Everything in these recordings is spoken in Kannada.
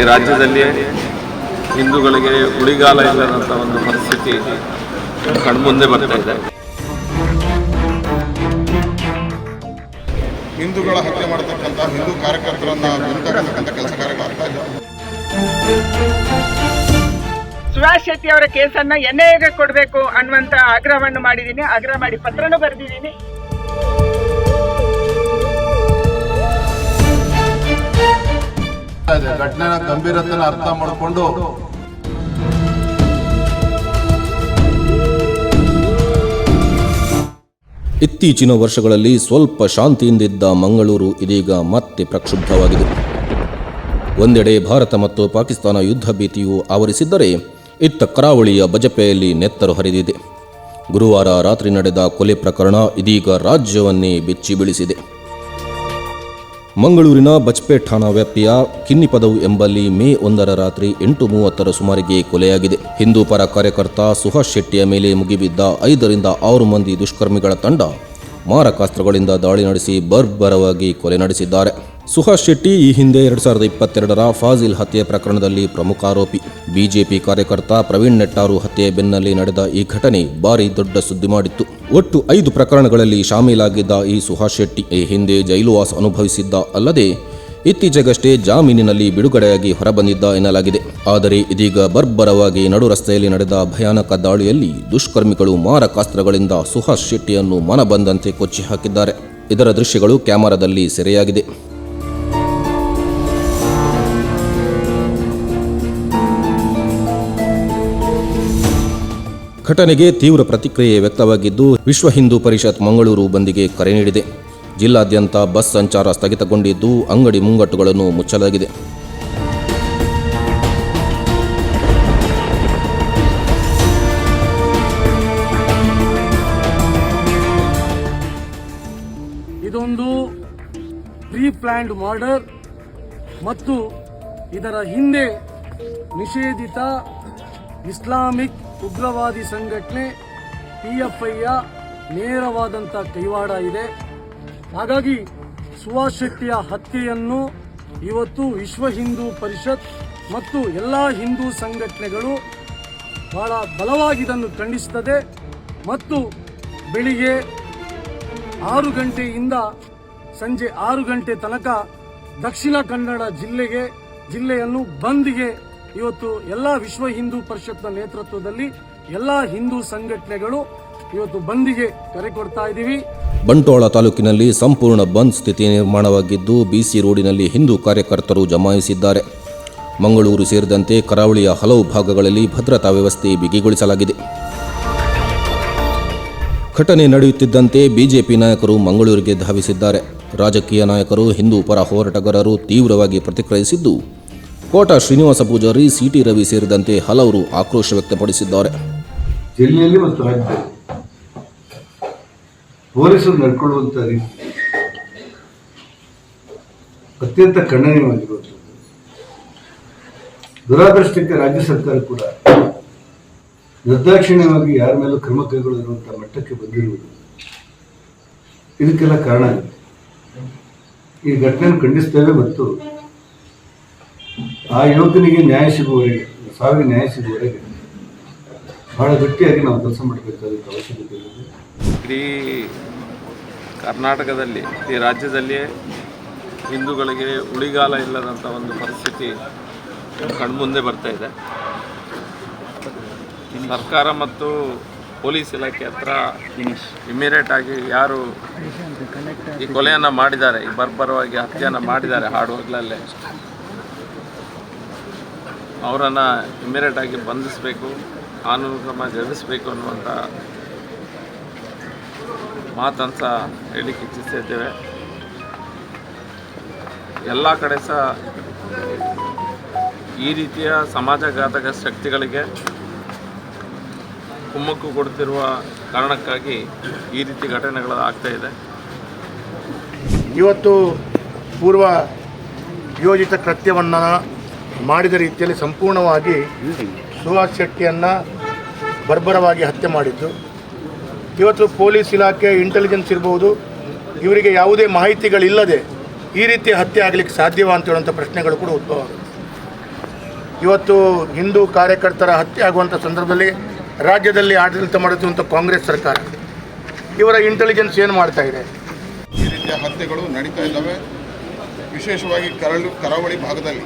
ಈ ರಾಜ್ಯದಲ್ಲಿ ಹಿಂದೂಗಳಿಗೆ ಉಳಿಗಾಲ ಇಲ್ಲದಂಥ ಒಂದು ಪರಿಸ್ಥಿತಿ ಕಣ್ಮುಂದೆ ಬರ್ತಾ ಇದೆ. ಹಿಂದೂಗಳ ಹತ್ಯೆ ಮಾಡತಕ್ಕಂಥ ಹಿಂದೂ ಕಾರ್ಯಕರ್ತರನ್ನ ಬೆಂತಕ್ಕಂಥ ಕೆಲಸ ಕಾರ್ಯಗಳಾಗ್ತಾ ಇದ್ದಾರೆ. ಸುಭಾಷ್ ಶೆಟ್ಟಿ ಅವರ ಕೇಸನ್ನ ಎನ್ಐಎಗೆ ಕೊಡಬೇಕು ಅನ್ನುವಂತ ಆಗ್ರಹವನ್ನು ಮಾಡಿದ್ದೀನಿ. ಆಗ್ರಹ ಮಾಡಿ ಪತ್ರನೂ ಬರೆದಿದ್ದೀನಿ. ಘಟನೆಯ ಗಂಭೀರತೆಯನ್ನು ಅರ್ಥ ಮಾಡಿಕೊಂಡು ಇತ್ತೀಚಿನ ವರ್ಷಗಳಲ್ಲಿ ಸ್ವಲ್ಪ ಶಾಂತಿಯಿಂದಿದ್ದ ಮಂಗಳೂರು ಇದೀಗ ಮತ್ತೆ ಪ್ರಕ್ಷುಬ್ಧವಾಗಿದೆ. ಒಂದೆಡೆ ಭಾರತ ಮತ್ತು ಪಾಕಿಸ್ತಾನ ಯುದ್ಧ ಭೀತಿಯು ಆವರಿಸಿದ್ದರೆ ಇತ್ತ ಕರಾವಳಿಯ ಬಜಪೆಯಲ್ಲಿ ನೆತ್ತರು ಹರಿದಿದೆ. ಗುರುವಾರ ರಾತ್ರಿ ನಡೆದ ಕೊಲೆ ಪ್ರಕರಣ ಇದೀಗ ರಾಜ್ಯವನ್ನೇ ಬೆಚ್ಚಿ ಬೀಳಿಸಿದೆ. ಮಂಗಳೂರಿನ ಬಜ್ಪೆ ಠಾಣಾ ವ್ಯಾಪ್ತಿಯ ಕಿನ್ನಿಪದವು ಎಂಬಲ್ಲಿ ಮೇ 1 ರಾತ್ರಿ 8:30 ಸುಮಾರಿಗೆ ಕೊಲೆಯಾಗಿದೆ. ಹಿಂದೂ ಪರ ಕಾರ್ಯಕರ್ತ ಸುಭಾಷ್ ಶೆಟ್ಟಿಯ ಮೇಲೆ ಮುಗಿಬಿದ್ದ 5 ರಿಂದ 6 ಮಂದಿ ದುಷ್ಕರ್ಮಿಗಳ ತಂಡ ಮಾರಕಾಸ್ತ್ರಗಳಿಂದ ದಾಳಿ ನಡೆಸಿ ಬರ್ಬರವಾಗಿ ಕೊಲೆ ನಡೆಸಿದ್ದಾರೆ. ಸುಭಾಷ್ ಶೆಟ್ಟಿ ಈ ಹಿಂದೆ 2022ರ ಫಾಜಿಲ್ ಹತ್ಯೆ ಪ್ರಕರಣದಲ್ಲಿ ಪ್ರಮುಖ ಆರೋಪಿ. ಬಿಜೆಪಿ ಕಾರ್ಯಕರ್ತ ಪ್ರವೀಣ್ ನೆಟ್ಟಾರು ಹತ್ಯೆ ಬೆನ್ನಲ್ಲೇ ನಡೆದ ಈ ಘಟನೆ ಭಾರಿ ದೊಡ್ಡ ಸುದ್ದಿ ಮಾಡಿತ್ತು. ಒಟ್ಟು 5 ಪ್ರಕರಣಗಳಲ್ಲಿ ಶಾಮೀಲಾಗಿದ್ದ ಈ ಸುಭಾಷ್ ಶೆಟ್ಟಿ ಈ ಹಿಂದೆ ಜೈಲುವಾಸ ಅನುಭವಿಸಿದ್ದ ಅಲ್ಲದೆ ಇತ್ತೀಚೆಗಷ್ಟೇ ಜಾಮೀನಿನಲ್ಲಿ ಬಿಡುಗಡೆಯಾಗಿ ಹೊರಬಂದಿದ್ದ ಎನ್ನಲಾಗಿದೆ. ಆದರೆ ಇದೀಗ ಬರ್ಬರವಾಗಿ ನಡು ರಸ್ತೆಯಲ್ಲಿ ನಡೆದ ಭಯಾನಕ ದಾಳಿಯಲ್ಲಿ ದುಷ್ಕರ್ಮಿಗಳು ಮಾರಕಾಸ್ತ್ರಗಳಿಂದ ಸುಭಾಷ್ ಶೆಟ್ಟಿಯನ್ನು ಮನಬಂದಂತೆ ಕೊಚ್ಚಿ ಹಾಕಿದ್ದಾರೆ. ಇದರ ದೃಶ್ಯಗಳು ಕ್ಯಾಮೆರಾದಲ್ಲಿ ಸೆರೆಯಾಗಿದೆ. ಘಟನೆಗೆ ತೀವ್ರ ಪ್ರತಿಕ್ರಿಯೆ ವ್ಯಕ್ತವಾಗಿದ್ದು ವಿಶ್ವ ಹಿಂದೂ ಪರಿಷತ್ ಮಂಗಳೂರು ಬಂದ್ಗೆ ಕರೆ ನೀಡಿದೆ. ಜಿಲ್ಲಾದ್ಯಂತ ಬಸ್ ಸಂಚಾರ ಸ್ಥಗಿತಗೊಂಡಿದ್ದು ಅಂಗಡಿ ಮುಂಗಟ್ಟುಗಳನ್ನು ಮುಚ್ಚಲಾಗಿದೆ. ಇದೊಂದು ಪ್ರೀ ಪ್ಲಾನ್ಡ್ ಮರ್ಡರ್ ಮತ್ತು ಇದರ ಹಿಂದೆ ನಿಷೇಧಿತ ಇಸ್ಲಾಮಿಕ್ ಉಗ್ರವಾದಿ ಸಂಘಟನೆ PFIಯ ನೇರವಾದಂಥ ಕೈವಾಡ ಇದೆ. ಹಾಗಾಗಿ ಸುಭಾಷ್ ಶೆಟ್ಟಿಯ ಹತ್ಯೆಯನ್ನು ಇವತ್ತು ವಿಶ್ವ ಹಿಂದೂ ಪರಿಷತ್ ಮತ್ತು ಎಲ್ಲ ಹಿಂದೂ ಸಂಘಟನೆಗಳು ಬಹಳ ಬಲವಾಗಿ ಇದನ್ನು ಖಂಡಿಸುತ್ತದೆ ಮತ್ತು ಬೆಳಿಗ್ಗೆ 6 ಗಂಟೆಯಿಂದ ಸಂಜೆ 6 ಗಂಟೆ ತನಕ ದಕ್ಷಿಣ ಕನ್ನಡ ಜಿಲ್ಲೆಯನ್ನು ಬಂದ್ಗೆ ಇವತ್ತು ಎಲ್ಲ ವಿಶ್ವ ಹಿಂದೂ ಪರಿಷತ್ನ ನೇತೃತ್ವದಲ್ಲಿ ಎಲ್ಲ ಹಿಂದೂ ಸಂಘಟನೆಗಳು ಇವತ್ತು ಬಂದ್ಗೆ ಕರೆ ಕೊಡ್ತಾ ಇದ್ದೀವಿ. ಬಂಟ್ವಾಳ ತಾಲೂಕಿನಲ್ಲಿ ಸಂಪೂರ್ಣ ಬಂದ್ ಸ್ಥಿತಿ ನಿರ್ಮಾಣವಾಗಿದ್ದು BC ರೋಡಿನಲ್ಲಿ ಹಿಂದೂ ಕಾರ್ಯಕರ್ತರು ಜಮಾಯಿಸಿದ್ದಾರೆ. ಮಂಗಳೂರು ಸೇರಿದಂತೆ ಕರಾವಳಿಯ ಹಲವು ಭಾಗಗಳಲ್ಲಿ ಭದ್ರತಾ ವ್ಯವಸ್ಥೆ ಬಿಗಿಗೊಳಿಸಲಾಗಿದೆ. ಘಟನೆ ನಡೆಯುತ್ತಿದ್ದಂತೆ ಬಿಜೆಪಿ ನಾಯಕರು ಮಂಗಳೂರಿಗೆ ಧಾವಿಸಿದ್ದಾರೆ. ರಾಜಕೀಯ ನಾಯಕರು, ಹಿಂದೂ ಪರ ಹೋರಾಟಗಾರರು ತೀವ್ರವಾಗಿ ಪ್ರತಿಕ್ರಿಯಿಸಿದ್ದು ಕೋಟ ಶ್ರೀನಿವಾಸ ಪೂಜಾರಿ, CT ರವಿ ಸೇರಿದಂತೆ ಹಲವರು ಆಕ್ರೋಶ ವ್ಯಕ್ತಪಡಿಸಿದ್ದಾರೆ. ಜಿಲ್ಲೆಯಲ್ಲಿ ಮತ್ತು ರಾಜ್ಯದಲ್ಲಿ ಪೊಲೀಸರು ನಡ್ಕೊಳ್ಳುವಂಥ ರೀತಿ ಅತ್ಯಂತ ಖಂಡನೀಯವಾಗಿರುವಂಥದ್ದು. ದುರಾದೃಷ್ಟಕ್ಕೆ ರಾಜ್ಯ ಸರ್ಕಾರ ಕೂಡ ನಿರ್ದಾಕ್ಷಿಣ್ಯವಾಗಿ ಯಾರ ಮೇಲೂ ಕ್ರಮ ಕೈಗೊಳ್ಳುವಂಥ ಮಟ್ಟಕ್ಕೆ ಬಂದಿರುವುದು ಇದಕ್ಕೆಲ್ಲ ಕಾರಣ ಇದೆ. ಈ ಘಟನೆಯನ್ನು ಖಂಡಿಸ್ತೇವೆ ಮತ್ತು ಆ ಯುವಕನಿಗೆ ನ್ಯಾಯ ಸಿಗುವವರೆಗೆ, ಸಾವಿಗೆ ನ್ಯಾಯ ಸಿಗುವವರೆಗೆ ಬಹಳ ಗಟ್ಟಿಯಾಗಿ ನಾವು ಕೆಲಸ ಮಾಡಬೇಕಾದಂಥ ಅವಶ್ಯಕತೆ ಇದೆ. ಇಡೀ ಕರ್ನಾಟಕದಲ್ಲಿ, ಈ ರಾಜ್ಯದಲ್ಲಿಯೇ ಹಿಂದೂಗಳಿಗೆ ಉಳಿಗಾಲ ಇಲ್ಲದಂಥ ಒಂದು ಪರಿಸ್ಥಿತಿ ಕಣ್ಮುಂದೆ ಬರ್ತಾ ಇದೆ. ಸರ್ಕಾರ ಮತ್ತು ಪೊಲೀಸ್ ಇಲಾಖೆ ಹತ್ರ ಇಮಿಡಿಯೇಟ್ ಆಗಿ ಯಾರು ಈ ಕೊಲೆಯನ್ನು ಮಾಡಿದ್ದಾರೆ, ಈ ಬರ್ಬರವಾಗಿ ಹತ್ಯೆಯನ್ನು ಮಾಡಿದ್ದಾರೆ ಹಾಡುವಾಗಲೇ, ಅವರನ್ನು ಇಮಿಡಿಯೇಟ್ ಆಗಿ ಬಂಧಿಸಬೇಕು, ಕಾನೂನು ಕ್ರಮ ಜರುಗಿಸಬೇಕು ಅನ್ನುವಂಥ ಮಾತನ್ನು ಸಹ ಹೇಳಲಿಕ್ಕೆ ಇಚ್ಛಿಸ್ತಿದ್ದೇವೆ. ಎಲ್ಲ ಕಡೆ ಸಹ ಈ ರೀತಿಯ ಸಮಾಜಘಾತಕ ಶಕ್ತಿಗಳಿಗೆ ಕುಮ್ಮಕ್ಕು ಕೊಡುತ್ತಿರುವ ಕಾರಣಕ್ಕಾಗಿ ಈ ರೀತಿ ಘಟನೆಗಳು ಆಗ್ತಾ ಇದೆ. ಇವತ್ತು ಪೂರ್ವ ಯೋಜಿತ ಕೃತ್ಯವನ್ನು ಮಾಡಿದ ರೀತಿಯಲ್ಲಿ ಸಂಪೂರ್ಣವಾಗಿ ಸುಭಾಷ್ ಶೆಟ್ಟಿಯನ್ನು ಬರ್ಬರವಾಗಿ ಹತ್ಯೆ ಮಾಡಿದ್ದು. ಇವತ್ತು ಪೊಲೀಸ್ ಇಲಾಖೆ, ಇಂಟೆಲಿಜೆನ್ಸ್ ಇರ್ಬೋದು, ಇವರಿಗೆ ಯಾವುದೇ ಮಾಹಿತಿಗಳಿಲ್ಲದೆ ಈ ರೀತಿ ಹತ್ಯೆ ಆಗಲಿಕ್ಕೆ ಸಾಧ್ಯವಾ ಅಂತ ಹೇಳುವಂಥ ಪ್ರಶ್ನೆಗಳು ಕೂಡ ಉದ್ಭವ ಆಗುತ್ತೆ. ಇವತ್ತು ಹಿಂದೂ ಕಾರ್ಯಕರ್ತರ ಹತ್ಯೆ ಆಗುವಂಥ ಸಂದರ್ಭದಲ್ಲಿ ರಾಜ್ಯದಲ್ಲಿ ಆಡಳಿತ ಮಾಡುತ್ತಿರುವಂಥ ಕಾಂಗ್ರೆಸ್ ಸರ್ಕಾರ ಇವರ ಇಂಟೆಲಿಜೆನ್ಸ್ ಏನು ಮಾಡ್ತಾ ಇದೆ? ಈ ರೀತಿಯ ಹತ್ಯೆಗಳು ನಡೀತಾ ಇದ್ದಾವೆ. ವಿಶೇಷವಾಗಿ ಕರಾವಳಿ ಭಾಗದಲ್ಲಿ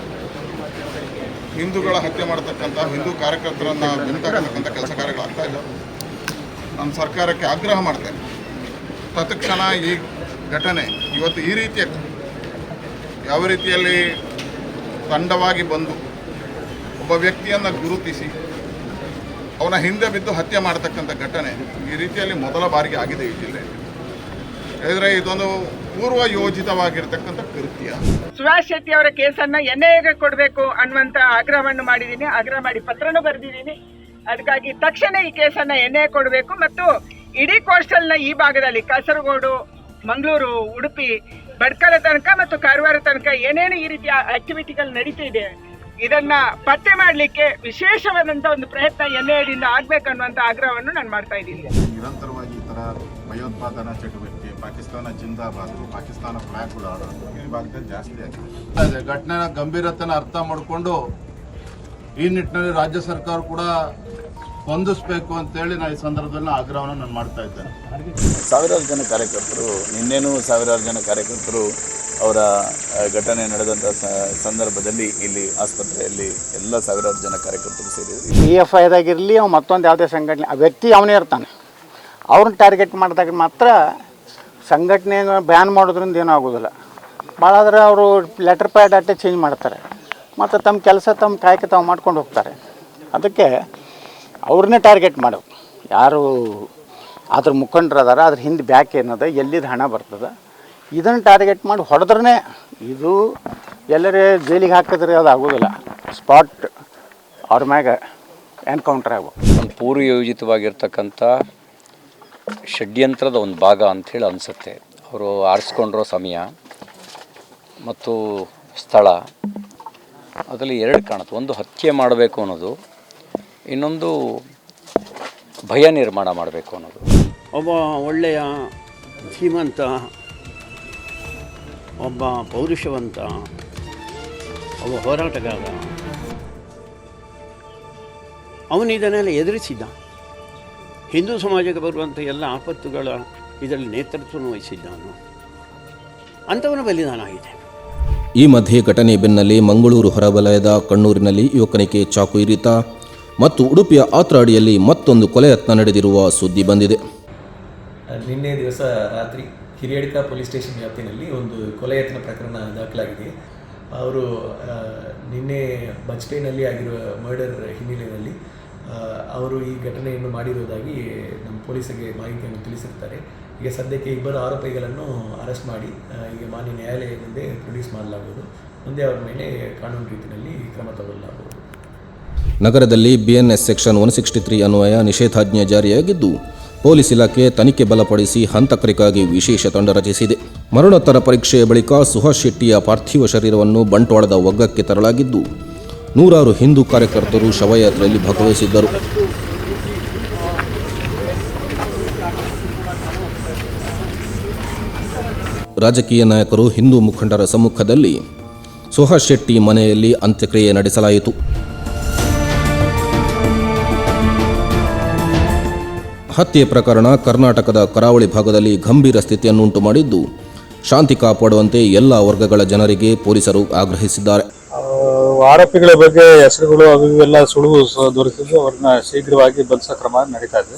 ಹಿಂದೂಗಳ ಹತ್ಯೆ ಮಾಡತಕ್ಕಂಥ ಹಿಂದೂ ಕಾರ್ಯಕರ್ತರನ್ನು ಬೆಂತಾಕತಕ್ಕಂಥ ಕೆಲಸ ಕಾರ್ಯಗಳಾಗ್ತಾ ಇದ್ದಾವೆ. ನಾನು ಸರ್ಕಾರಕ್ಕೆ ಆಗ್ರಹ ಮಾಡ್ತೇನೆ, ತತ್ಕ್ಷಣ ಈ ಘಟನೆ ಇವತ್ತು ಈ ರೀತಿಯ ಯಾವ ರೀತಿಯಲ್ಲಿ ತಂಡವಾಗಿ ಬಂದು ಒಬ್ಬ ವ್ಯಕ್ತಿಯನ್ನು ಗುರುತಿಸಿ ಅವನ ಹಿಂದೆ ಬಿದ್ದು ಹತ್ಯೆ ಮಾಡತಕ್ಕಂಥ ಘಟನೆ ಈ ರೀತಿಯಲ್ಲಿ ಮೊದಲ ಬಾರಿಗೆ ಆಗಿದೆ ಈ ಜಿಲ್ಲೆಯಲ್ಲಿ. ಹೇಳಿದರೆ ಇದೊಂದು ಪೂರ್ವ ಯೋಜಿತವಾಗಿರ್ತಕ್ಕಂಥ ಕೃತ್ಯ. ಸುಭಾಷ್ ಶೆಟ್ಟಿ ಅವರ ಕೇಸನ್ನ ಎನ್ಐಎಗೆ ಕೊಡಬೇಕು ಅನ್ನುವಂತ ಆಗ್ರಹವನ್ನು ಮಾಡಿದ್ದೀನಿ, ಆಗ್ರಹ ಮಾಡಿ ಪತ್ರನೂ ಬರೆದಿದ್ದೀನಿ. ಅದಕ್ಕಾಗಿ ತಕ್ಷಣ ಈ ಕೇಸನ್ನ ಎನ್ಐಎ ಕೊಡಬೇಕು ಮತ್ತು ಇಡೀ ಕೋಸ್ಟಲ್ನ ಈ ಭಾಗದಲ್ಲಿ ಕಾಸರಗೋಡು, ಮಂಗಳೂರು, ಉಡುಪಿ, ಭಟ್ಕಳ ತನಕ ಮತ್ತು ಕಾರವಾರ ತನಕ ಏನೇನು ಈ ರೀತಿಯ ಆಕ್ಟಿವಿಟಿಗಳು ನಡೀತಿದೆ ಇದನ್ನ ಪತ್ತೆ ಮಾಡಲಿಕ್ಕೆ ವಿಶೇಷವಾದಂಥ ಒಂದು ಪ್ರಯತ್ನ ಎನ್ಐಎದಿಂದ ಆಗ್ಬೇಕನ್ನುವಂಥ ಆಗ್ರಹವನ್ನು ನಾನು ಮಾಡ್ತಾ ಇದ್ದೀನಿ. ನಿರಂತರವಾಗಿ ಈ ಥರ ಭಯೋತ್ಪಾದನಾ ಚಟುವಟಿಕೆ, ಪಾಕಿಸ್ತಾನ ಜಿಂದಾಬಾದ್, ಪಾಕಿಸ್ತಾನ ಫ್ಲಾಗ್ ಉಡಾಡೋದು ಈ ಭಾಗದಲ್ಲಿ ಜಾಸ್ತಿ ಆಗಿದೆ. ಘಟನೆಯ ಗಂಭೀರತೆನ ಅರ್ಥ ಮಾಡಿಕೊಂಡು ಈ ನಿಟ್ಟಿನಲ್ಲಿ ರಾಜ್ಯ ಸರ್ಕಾರ ಕೂಡ ಹೊಂದಿಸಬೇಕು ಅಂತೇಳಿ ನಾನು ಈ ಸಂದರ್ಭದಲ್ಲಿ ಆಗ್ರಹವನ್ನು ನಾನು ಮಾಡ್ತಾ ಇದ್ದೇನೆ. ಸಾವಿರಾರು ಜನ ಕಾರ್ಯಕರ್ತರು, ನಿನ್ನೆನೂ ಸಾವಿರಾರು ಜನ ಕಾರ್ಯಕರ್ತರು ಅವರ ಘಟನೆ ನಡೆದಂಥ ಸಂದರ್ಭದಲ್ಲಿ ಇಲ್ಲಿ ಆಸ್ಪತ್ರೆಯಲ್ಲಿ ಎಲ್ಲ ಸಾವಿರಾರು ಜನ ಕಾರ್ಯಕರ್ತರು ಸೇರಿದರು. PFIದಾಗಿರಲಿ ಅವು ಮತ್ತೊಂದು ಯಾವುದೇ ಸಂಘಟನೆ, ಆ ವ್ಯಕ್ತಿ ಅವನೇ ಇರ್ತಾನೆ. ಅವ್ರನ್ನ ಟಾರ್ಗೆಟ್ ಮಾಡಿದಾಗ ಮಾತ್ರ ಸಂಘಟನೆ ಬ್ಯಾನ್ ಮಾಡೋದ್ರಿಂದ ಏನೂ ಆಗೋದಿಲ್ಲ. ಭಾಳ ಆದರೆ ಅವರು ಲೆಟರ್ ಪ್ಯಾಡ್ ಅಟ್ಟೆ ಚೇಂಜ್ ಮಾಡ್ತಾರೆ ಮತ್ತು ತಮ್ಮ ಕೆಲಸ ತಮ್ಮ ಕಾಯಕ ತಾವು ಮಾಡ್ಕೊಂಡು ಹೋಗ್ತಾರೆ. ಅದಕ್ಕೆ ಅವ್ರನ್ನೇ ಟಾರ್ಗೆಟ್ ಮಾಡಬೇಕು. ಯಾರು ಅದ್ರ ಮುಖಂಡರು ಅದಾರ, ಅದ್ರ ಹಿಂದೆ ಬ್ಯಾಕ್ ಏನದ, ಎಲ್ಲಿದ್ದು ಹಣ ಬರ್ತದೆ, ಇದನ್ನು ಟಾರ್ಗೆಟ್ ಮಾಡಿ ಹೊಡೆದ್ರೆ ಇದು ಎಲ್ಲರೇ ಜೈಲಿಗೆ ಹಾಕಿದ್ರೆ ಅದು ಆಗೋದಿಲ್ಲ. ಸ್ಪಾಟ್ ಅವ್ರ ಮ್ಯಾಗ ಎನ್ಕೌಂಟರ್ ಆಗಬೇಕು. ಒಂದು ಪೂರ್ವಯೋಜಿತವಾಗಿರ್ತಕ್ಕಂಥ ಷಡ್ಯಂತ್ರದ ಒಂದು ಭಾಗ ಅಂಥೇಳಿ ಅನಿಸುತ್ತೆ. ಅವರು ಆರಿಸ್ಕೊಂಡಿರೋ ಸಮಯ ಮತ್ತು ಸ್ಥಳ ಅದರಲ್ಲಿ ಎರಡು ಕಾಣುತ್ತೆ. ಒಂದು ಹತ್ಯೆ ಮಾಡಬೇಕು ಅನ್ನೋದು, ಇನ್ನೊಂದು ಭಯ ನಿರ್ಮಾಣ ಮಾಡಬೇಕು ಅನ್ನೋದು. ಒಬ್ಬ ಒಳ್ಳೆಯ ಧೀಮಂತ, ಒಬ್ಬ ಪೌರುಷವಂತ, ಒಬ್ಬ ಹೋರಾಟಗಾರ, ಅವನು ಇದನ್ನೆಲ್ಲ ಎದುರಿಸಿದ್ದ. ಹಿಂದೂ ಸಮಾಜಕ್ಕೆ ಬರುವಂಥ ಎಲ್ಲ ಆಪತ್ತುಗಳ ಇದರಲ್ಲಿ ನೇತೃತ್ವವನ್ನು ವಹಿಸಿದ್ದವನು. ಅಂಥವನ ಬಲಿದಾನ ಆಗಿದೆ. ಈ ಮಧ್ಯೆ ಘಟನೆ ಬೆನ್ನಲ್ಲೇ ಮಂಗಳೂರು ಹೊರವಲಯದ ಕಣ್ಣೂರಿನಲ್ಲಿ ಯುವಕನಿಗೆ ಚಾಕು ಇರಿತ ಮತ್ತು ಉಡುಪಿಯ ಆತ್ರಾಡಿಯಲ್ಲಿ ಮತ್ತೊಂದು ಕೊಲೆ ಯತ್ನ ನಡೆದಿರುವ ಸುದ್ದಿ ಬಂದಿದೆ. ನಿನ್ನೆ ದಿವಸ ರಾತ್ರಿ ಹಿರಿಯಡ್ಕ ಪೊಲೀಸ್ ಸ್ಟೇಷನ್ ವ್ಯಾಪ್ತಿಯಲ್ಲಿ ಒಂದು ಕೊಲೆ ಯತ್ನ ಪ್ರಕರಣ ದಾಖಲಾಗಿದೆ. ಅವರು ನಿನ್ನೆ ಬಜ್ಪೇನಲ್ಲಿ ಆಗಿರುವ ಮರ್ಡರ್ ಹಿನ್ನೆಲೆಯಲ್ಲಿ ಅವರು ಈ ಘಟನೆಯನ್ನು ಮಾಡಿರುವುದಾಗಿ ನಮ್ಮ ಪೊಲೀಸರಿಗೆ ಮಾಹಿತಿಯನ್ನು ತಿಳಿಸಿರ್ತಾರೆ. ಈಗ ಸದ್ಯಕ್ಕೆ ಇಬ್ಬರು ಆರೋಪಿಗಳನ್ನು ಅರೆಸ್ಟ್ ಮಾಡಿ ಈಗ ಮಾನ್ಯ ನ್ಯಾಯಾಲಯ ಮುಂದೆ ಪ್ರೊಡ್ಯೂಸ್ ಮಾಡಲಾಗುವುದು. ಮುಂದೆ ಅವರ ಮೇಲೆ ಕಾನೂನು ರೀತಿಯಲ್ಲಿ ಕ್ರಮ ತಗೊಳ್ಳಲಾಗುವುದು. ನಗರದಲ್ಲಿ BNS ಸೆಕ್ಷನ್ 163 ಅನ್ವಯ ನಿಷೇಧಾಜ್ಞೆ ಜಾರಿಯಾಗಿದ್ದು, ಪೊಲೀಸ್ ಇಲಾಖೆ ತನಿಖೆ ಬಲಪಡಿಸಿ ಹಂತಕರಿಗಾಗಿ ವಿಶೇಷ ತಂಡ ರಚಿಸಿದೆ. ಮರಣೋತ್ತರ ಪರೀಕ್ಷೆಯ ಬಳಿಕ ಸುಹಾಸ್ ಶೆಟ್ಟಿಯ ಪಾರ್ಥಿವ ಶರೀರವನ್ನು ಬಂಟ್ವಾಳದ ಒಗ್ಗಕ್ಕೆ ತರಲಾಗಿದ್ದು, ನೂರಾರು ಹಿಂದೂ ಕಾರ್ಯಕರ್ತರು ಶವಯಾತ್ರೆಯಲ್ಲಿ ಭಾಗವಹಿಸಿದ್ದರು. ರಾಜಕೀಯ ನಾಯಕರು, ಹಿಂದೂ ಮುಖಂಡರ ಸಮ್ಮುಖದಲ್ಲಿ ಸುಹಾಸ್ ಶೆಟ್ಟಿ ಮನೆಯಲ್ಲಿ ಅಂತ್ಯಕ್ರಿಯೆ ನಡೆಸಲಾಯಿತು. ಹತ್ಯೆ ಪ್ರಕರಣ ಕರ್ನಾಟಕದ ಕರಾವಳಿ ಭಾಗದಲ್ಲಿ ಗಂಭೀರ ಸ್ಥಿತಿಯನ್ನುಂಟು ಮಾಡಿದ್ದು, ಶಾಂತಿ ಕಾಪಾಡುವಂತೆ ಎಲ್ಲ ವರ್ಗಗಳ ಜನರಿಗೆ ಪೊಲೀಸರು ಆಗ್ರಹಿಸಿದ್ದಾರೆ. ಆರೋಪಿಗಳ ಬಗ್ಗೆ ಹೆಸರುಗಳು ಅವು ಇವೆಲ್ಲ ಸುಳುವು ದೊರೆತಿದ್ದು ಅವ್ರನ್ನ ಶೀಘ್ರವಾಗಿ ಬಂಧಿಸೋ ಕ್ರಮ ನಡೀತಾ ಇದೆ.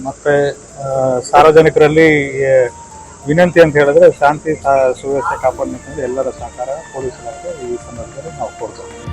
ಮತ್ತೆ ಸಾರ್ವಜನಿಕರಲ್ಲಿ ವಿನಂತಿ ಅಂತ ಹೇಳಿದ್ರೆ ಶಾಂತಿ ಸುವ್ಯವಸ್ಥೆ ಕಾಪಾಡಲಿಕ್ಕೆ ಎಲ್ಲರ ಸಹಕಾರ ಪೊಲೀಸ್ ಇಲಾಖೆ ಈ ಸಂದರ್ಭದಲ್ಲಿ ನಾವು ಕೊಡ್ತೇವೆ.